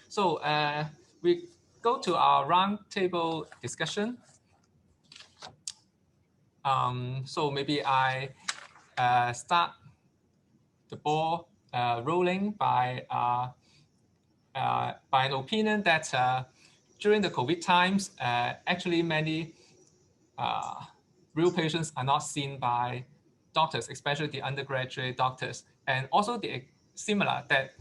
So we go to our roundtable discussion. So maybe I start the ball rolling by an opinion that during the COVID times, actually many real patients are not seen by doctors, especially the undergraduate doctors, and also the similar that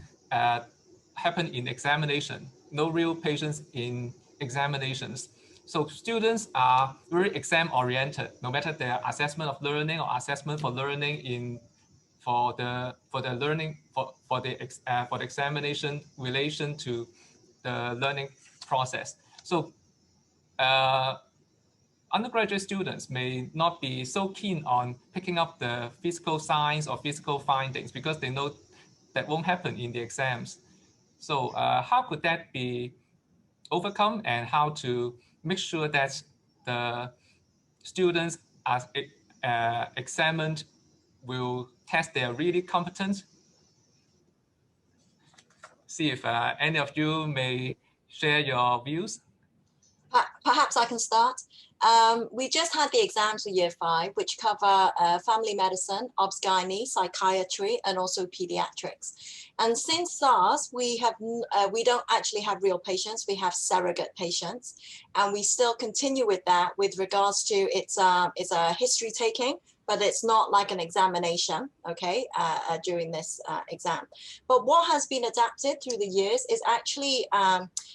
happen in examination. No real patients in examinations. So students are very exam oriented, no matter their assessment of learning or assessment for learning for the examination relation to the learning process. So undergraduate students may not be so keen on picking up the physical science or physical findings because they know that won't happen in the exams. So how could that be overcome, and how to make sure that the students as examined will test they are really competent? See if any of you may share your views. Perhaps I can start. We just had the exams for year 5, which cover family medicine, obs-gynae, psychiatry, and also pediatrics. And since SARS, we don't actually have real patients. We have surrogate patients, and we still continue with that with regards to it's a history taking, but it's not like an examination, okay, during this exam. But what has been adapted through the years is actually,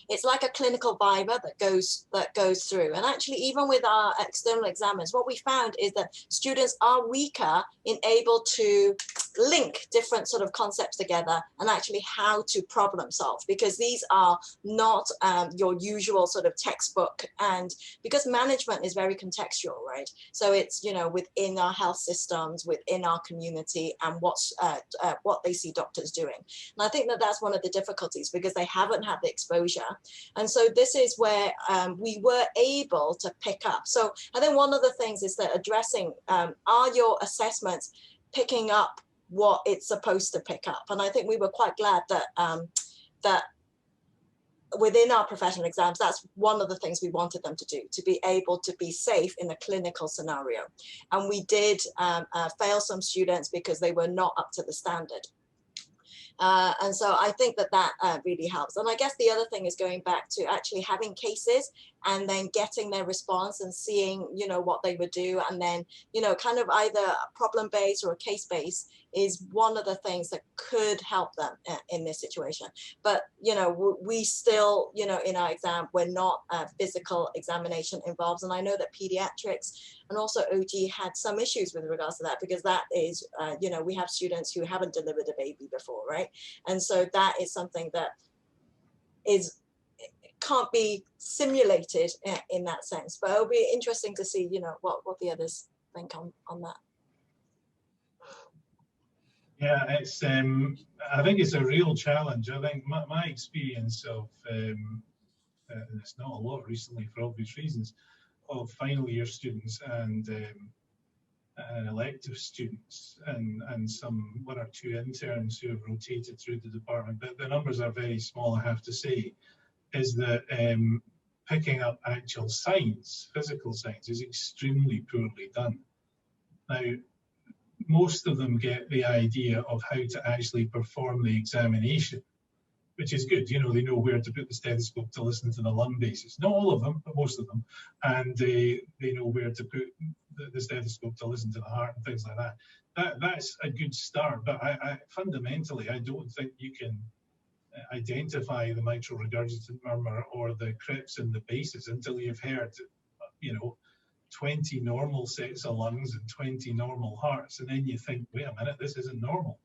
it's like a clinical viva that goes through. And actually, even with our external examiners, what we found is that students are weaker in able to link different sort of concepts together and actually how to problem solve, because these are not your usual sort of textbook, and because management is very contextual, right? So it's, you know, within our health systems, within our community, and what they see doctors doing. And I think that that's one of the difficulties, because they haven't had the exposure. And so this is where we were able to pick up. So I think one of the things is that addressing, are your assessments picking up what it's supposed to pick up? And I think we were quite glad that that within our professional exams, that's one of the things we wanted them to do, to be able to be safe in a clinical scenario. And we did fail some students because they were not up to the standard. And so I think that that really helps. And I guess the other thing is going back to actually having cases and then getting their response and seeing, you know, what they would do. And then, you know, kind of either problem-based or a case-based is one of the things that could help them in this situation. But, you know, we still, you know, in our exam, we're not physical examination involved. And I know that pediatrics and also OG had some issues with regards to that, because that is, you know, we have students who haven't delivered a baby before, right? And so that is something that can't be simulated in that sense. But it'll be interesting to see, you know, what the others think on that. Yeah, it's I think it's a real challenge. I think my experience of and it's not a lot recently for obvious reasons, of final year students and elective students and some 1 or 2 interns who have rotated through the department, but the numbers are very small, I have to say, is that picking up actual science, physical science, is extremely poorly done. Now, most of them get the idea of how to actually perform the examination, which is good. You know, they know where to put the stethoscope to listen to the lung basis. Not all of them, but most of them. And they know where to put the stethoscope to listen to the heart and things like that. That's a good start. But fundamentally, I don't think you can identify the mitral regurgitant murmur or the creps in the bases until you've heard, you know, 20 normal sets of lungs and 20 normal hearts, and then you think, wait a minute, this isn't normal.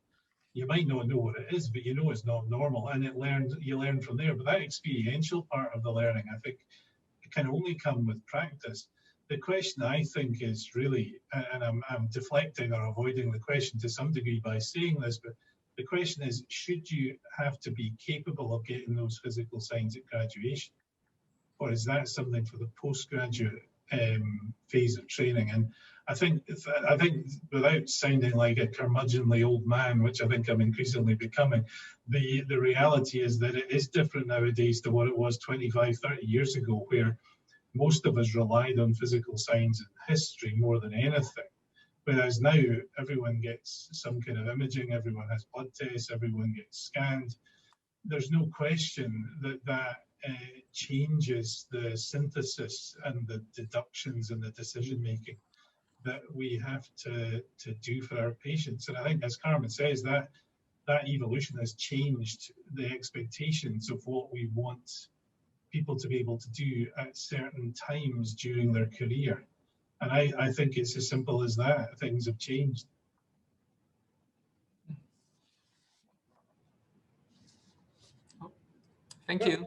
You might not know what it is, but you know it's not normal, and you learn from there. But that experiential part of the learning, I think, can only come with practice. The question, I think, is really, and I'm deflecting or avoiding the question to some degree by saying this, but the question is, should you have to be capable of getting those physical signs at graduation? Or is that something for the postgraduate phase of training. And I think without sounding like a curmudgeonly old man, which I think I'm increasingly becoming, the reality is that it is different nowadays to what it was 25, 30 years ago, where most of us relied on physical signs and history more than anything. Whereas now everyone gets some kind of imaging, everyone has blood tests, everyone gets scanned. There's no question that changes the synthesis and the deductions and the decision making that we have to do for our patients. And I think, as Carmen says, that evolution has changed the expectations of what we want people to be able to do at certain times during their career. And I think it's as simple as that. Things have changed. Thank you.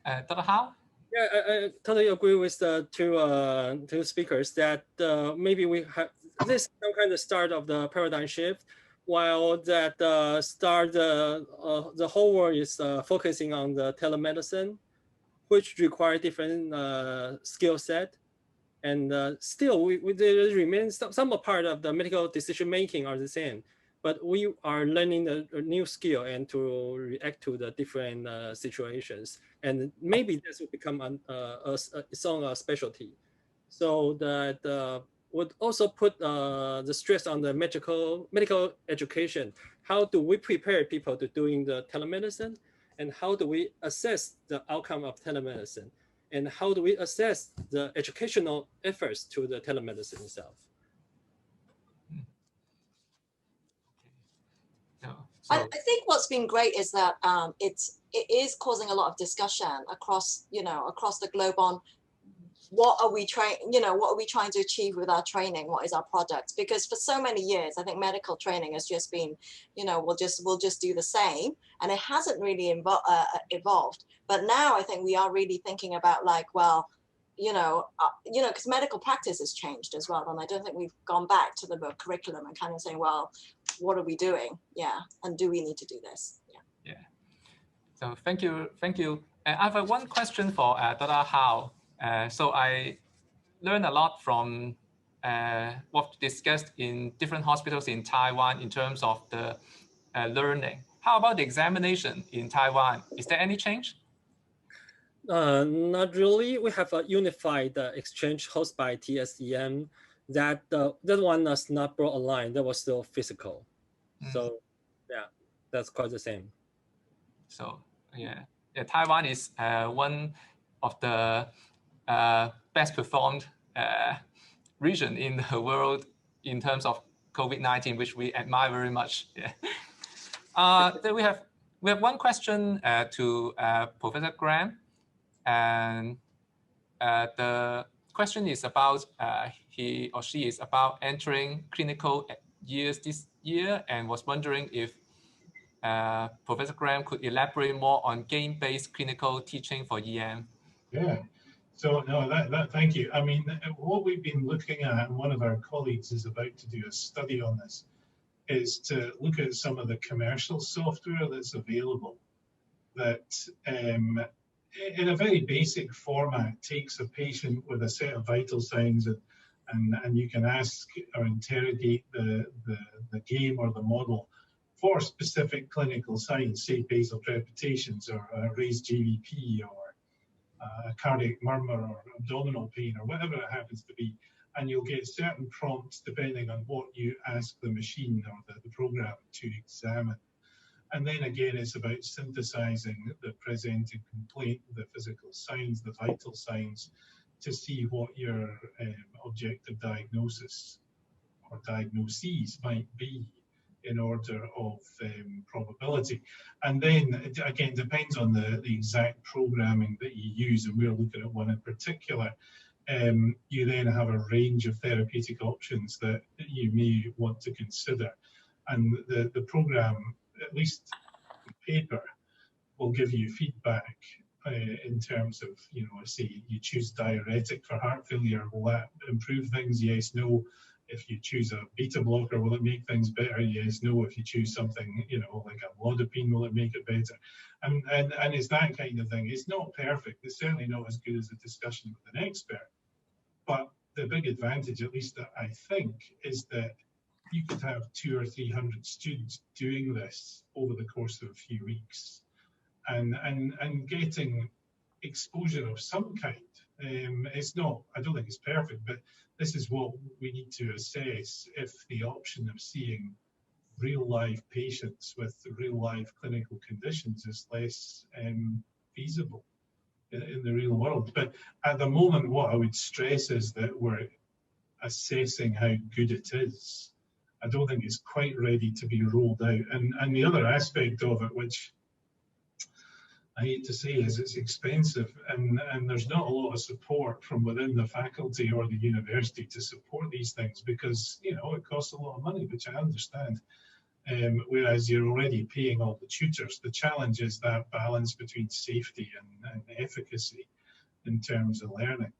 Dr. Hao? Yeah, I totally agree with the two speakers that maybe we have this some kind of start of the paradigm shift, while that start the whole world is focusing on the telemedicine, which require different skill set, and still there remains some part of the medical decision making are the same, but we are learning a new skill and to react to the different situations, and maybe this will become its own specialty. So that would also put the stress on the medical education. How do we prepare people to doing the telemedicine, and how do we assess the outcome of telemedicine, and how do we assess the educational efforts to the telemedicine itself? I think what's been great is that it is causing a lot of discussion across the globe on what are we trying to achieve with our training, what is our product, because for so many years I think medical training has just been, we'll just do the same, and it hasn't really evolved. But now I think we are really thinking about like, well, because medical practice has changed as well, and I don't think we've gone back to the curriculum and kind of saying, well, what are we doing? Yeah, and do we need to do this? Yeah. So thank you. I have one question for Dr. Hao. So I learned a lot from what discussed in different hospitals in Taiwan in terms of the learning. How about the examination in Taiwan? Is there any change? Not really. We have a unified exchange hosted by TSEM. That one was not brought online. That was still physical. So yeah, that's quite the same. So yeah, Taiwan is one of the best performed region in the world in terms of COVID-19, which we admire very much. Yeah. Then we have one question to Professor Graham, and the question is about he or she is about entering clinical years this year, and was wondering if Professor Graham could elaborate more on game-based clinical teaching for EM. Yeah. So no, thank you. I mean, what we've been looking at, and one of our colleagues is about to do a study on this, is to look at some of the commercial software that's available that in a very basic format takes a patient with a set of vital signs and you can ask or interrogate the game or the model for specific clinical signs, say basal crepitations or raised GVP or a cardiac murmur or abdominal pain or whatever it happens to be, and you'll get certain prompts depending on what you ask the machine or the program to examine. And then again, it's about synthesizing the presenting complaint, the physical signs, the vital signs, to see what your objective diagnosis or diagnoses might be in order of probability. And then it again depends on the exact programming that you use, and we're looking at one in particular. You then have a range of therapeutic options that you may want to consider, and the program, at least on paper, will give you feedback in terms of, say you choose diuretic for heart failure, will that improve things? Yes, no. if you choose a beta blocker, will it make things better? Yes, no. If you choose something, you know, like a amlodipine, will it make it better? And it's that kind of thing. It's not perfect. It's certainly not as good as a discussion with an expert. But the big advantage, at least that I think, is that you could have 200 or 300 students doing this over the course of a few weeks, and getting exposure of some kind. It's not, I don't think it's perfect, but this is what we need to assess if the option of seeing real life patients with real life clinical conditions is less feasible in the real world. But at the moment, what I would stress is that we're assessing how good it is. I don't think it's quite ready to be rolled out. And the other aspect of it, which I hate to say, is it's expensive, and there's not a lot of support from within the faculty or the university to support these things, because, you know, it costs a lot of money, which I understand. Whereas you're already paying all the tutors. The challenge is that balance between safety and efficacy in terms of learning.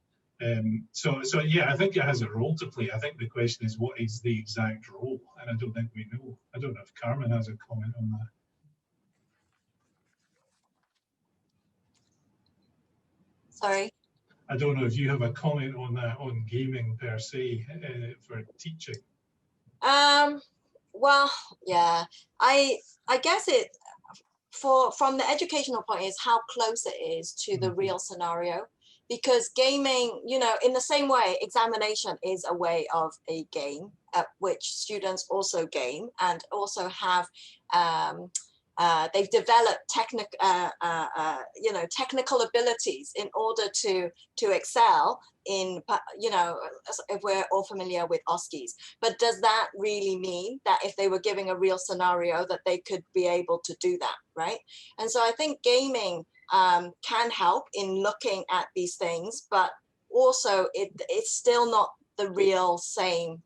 So yeah, I think it has a role to play. I think the question is, what is the exact role? And I don't think we know. I don't know if Carmen has a comment on that. Sorry? I don't know if you have a comment on that, on gaming per se, for teaching. Well, yeah, I guess it, from the educational point, is how close it is to the real scenario. Because gaming, you know, in the same way, examination is a way of a game at which students also game and also have, they've developed you know, technical abilities in order to excel in, you know, if we're all familiar with OSCEs. But does that really mean that if they were giving a real scenario that they could be able to do that, right? And so I think gaming can help in looking at these things, but also it's still not the real same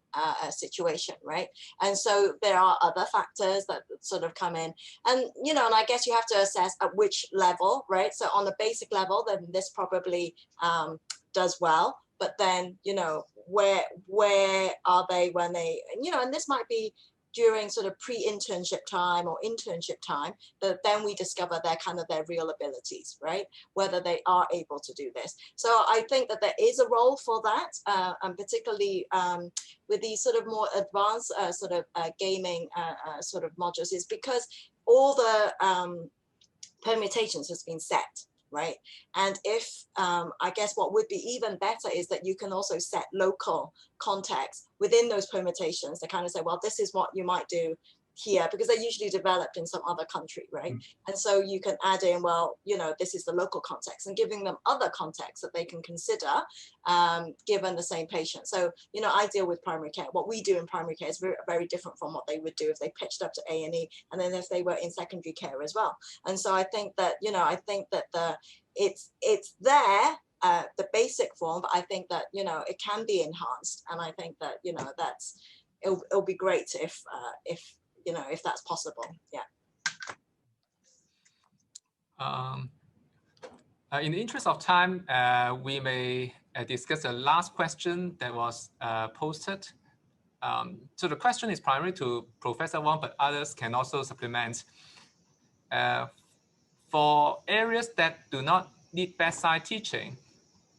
situation, right? And so there are other factors that sort of come in, and you know, and I guess you have to assess at which level, right? So on the basic level, then this probably does well, but then, you know, where are they when they, you know, and this might be during sort of pre-internship time or internship time, that then we discover their real abilities, right? Whether they are able to do this. So I think that there is a role for that, and particularly with these sort of more advanced gaming sort of modules, is because all the permutations has been set, right? And if, I guess what would be even better is that you can also set local context within those permutations to kind of say, well, this is what you might do here, because they're usually developed in some other country, right? And so you can add in, well, you know, this is the local context, and giving them other contexts that they can consider given the same patient. So, you know, I deal with primary care. What we do in primary care is very, very different from what they would do if they pitched up to A&E, and then if they were in secondary care as well. And so I think that, you know, I think that it's there, the basic form, but I think that, you know, it can be enhanced. And I think that, you know, it'll be great if you know, if that's possible. Yeah. In the interest of time, we may discuss the last question that was posted. So the question is primarily to Professor Wong, but others can also supplement. For areas that do not need bedside teaching,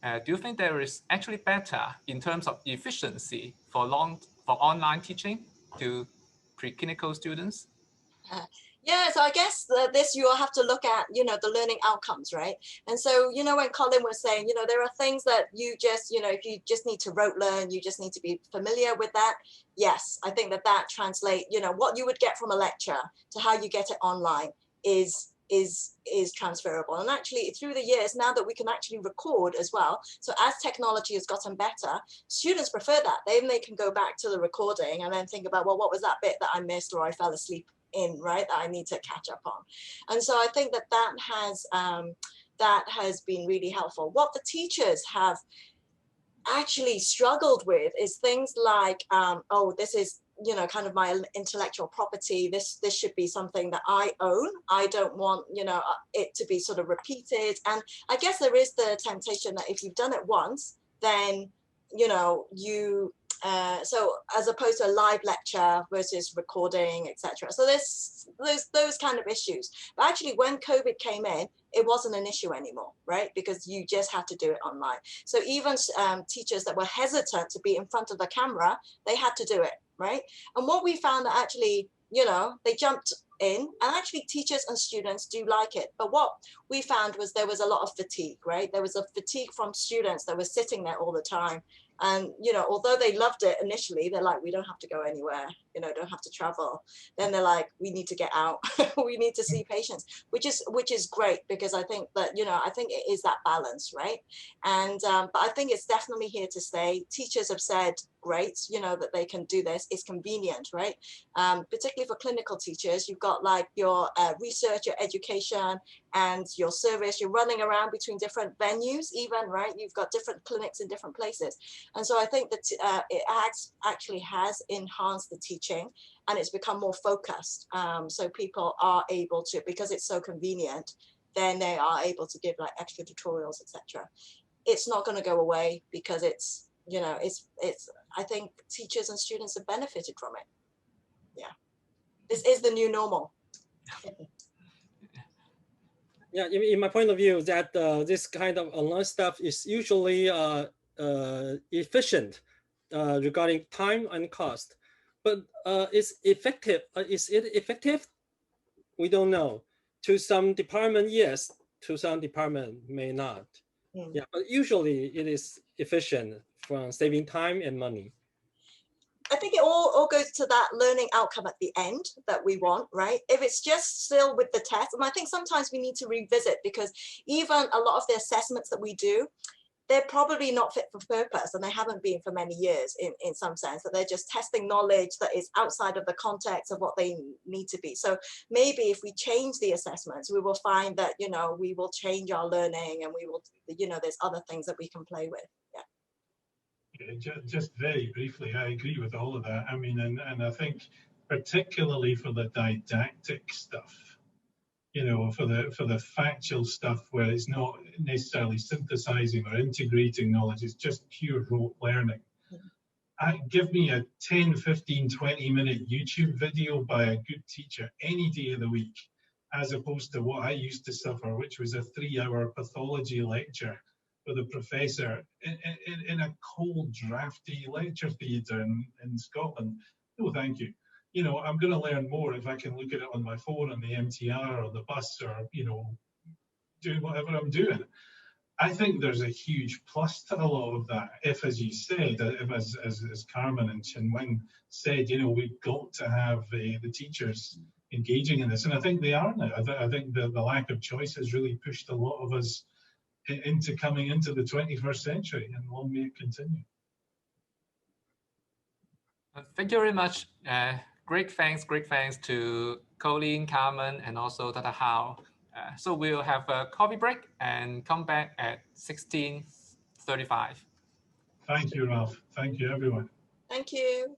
do you think there is actually better in terms of efficiency for online teaching to preclinical students? Yeah, so I guess this you will have to look at, you know, the learning outcomes, right? And so, you know, when Colin was saying, you know, there are things that you just, you know, if you just need to rote learn, you just need to be familiar with that. Yes, I think that translate, you know, what you would get from a lecture to how you get it online is transferable. And actually through the years, now that we can actually record as well, so as technology has gotten better, students prefer that. Then they can go back to the recording and then think about, well, what was that bit that I missed or I fell asleep in, right, that I need to catch up on. And so I think that has been really helpful. What the teachers have actually struggled with is things like, oh, this is, you know, kind of my intellectual property. This should be something that I own. I don't want, you know, it to be sort of repeated. And I guess there is the temptation that if you've done it once, then, you know, you so as opposed to a live lecture versus recording, etc. So there's those kind of issues. But actually, when COVID came in, it wasn't an issue anymore, right? Because you just had to do it online. So even teachers that were hesitant to be in front of the camera, they had to do it, right? And what we found that actually, you know, they jumped in, and actually teachers and students do like it. But what we found was there was a lot of fatigue, right? There was a fatigue from students that were sitting there all the time. And, you know, although they loved it initially, they're like, we don't have to go anywhere, you know, don't have to travel. Then they're like, we need to get out. We need to see patients, which is great, because I think that, you know, I think it is that balance, right? And, but I think it's definitely here to stay. Teachers have said, great, you know, that they can do this. It's convenient, right? Particularly for clinical teachers, you've got like your research, your education, and your service. You're running around between different venues even, right? You've got different clinics in different places. And so I think that it actually has enhanced the teaching, and it's become more focused. So people are able to, because it's so convenient, then they are able to give like extra tutorials, etc. It's not going to go away, because it's, you know, it's I think teachers and students have benefited from it. Yeah, this is the new normal. Yeah, in my point of view, that this kind of online stuff is usually efficient regarding time and cost, but is effective? Is it effective? We don't know. To some department, yes. To some department, may not. Yeah, but usually it is efficient from saving time and money. I think it all goes to that learning outcome at the end that we want, right? If it's just still with the test, and I think sometimes we need to revisit, because even a lot of the assessments that we do, they're probably not fit for purpose, and they haven't been for many years in some sense, that they're just testing knowledge that is outside of the context of what they need to be. So maybe if we change the assessments, we will find that, you know, we will change our learning, and we will, you know, there's other things that we can play with. Yeah. Just very briefly, I agree with all of that. I mean, and I think particularly for the didactic stuff, you know, for the factual stuff where it's not necessarily synthesizing or integrating knowledge, it's just pure rote learning. Give me a 10, 15, 20-minute YouTube video by a good teacher any day of the week, as opposed to what I used to suffer, which was a 3-hour pathology lecture with a professor in a cold, drafty lecture theatre in Scotland. No, thank you. You know, I'm going to learn more if I can look at it on my phone, on the MTR or the bus, or, you know, doing whatever I'm doing. I think there's a huge plus to a lot of that. If, as you said, if as Carmen and Chinwing said, you know, we've got to have the teachers engaging in this, and I think they are now. I think the lack of choice has really pushed a lot of us into coming into the 21st century, and long may it continue. Thank you very much. Great thanks to Colleen, Carmen, and also Dr. Hao. So we'll have a coffee break and come back at 16:35. Thank you, Ralph. Thank you, everyone. Thank you.